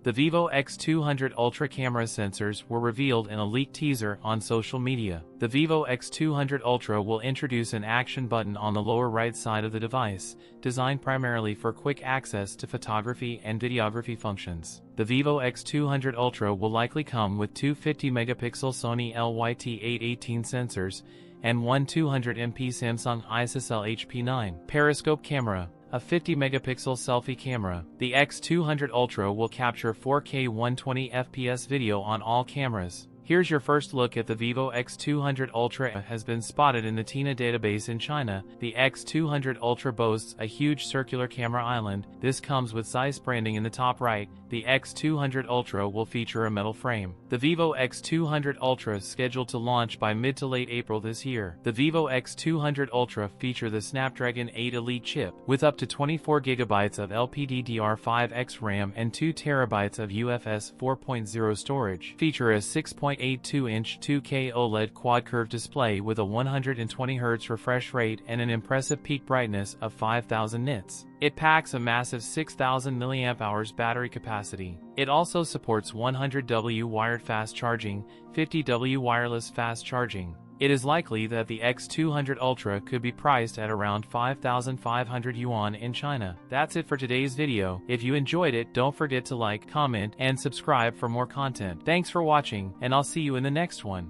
The Vivo X200 Ultra camera sensors were revealed in a leaked teaser on social media. The Vivo X200 Ultra will introduce an action button on the lower right side of the device, designed primarily for quick access to photography and videography functions. The Vivo X200 Ultra will likely come with two 50-megapixel Sony LYT818 sensors and one 200MP Samsung ISOCELL HP9 periscope camera, a 50-megapixel selfie camera. The X200 Ultra will capture 4K 120fps video on all cameras. Here's your first look at the Vivo X200 Ultra. Has been spotted in the TINA database in China. The X200 Ultra boasts a huge circular camera island. This comes with Zeiss branding in the top right. The X200 Ultra will feature a metal frame. The Vivo X200 Ultra is scheduled to launch by mid to late April this year. The Vivo X200 Ultra feature the Snapdragon 8 Elite chip with up to 24GB of LPDDR5X RAM and 2TB of UFS 4.0 storage. Feature a 6.82-inch 2K OLED quad-curve display with a 120Hz refresh rate and an impressive peak brightness of 5000 nits. It packs a massive 6000 mAh battery capacity. It also supports 100W wired fast charging, 50W wireless fast charging. It is likely that the X200 Ultra could be priced at around 5,500 yuan in China. That's it for today's video. If you enjoyed it, don't forget to like, comment, and subscribe for more content. Thanks for watching, and I'll see you in the next one.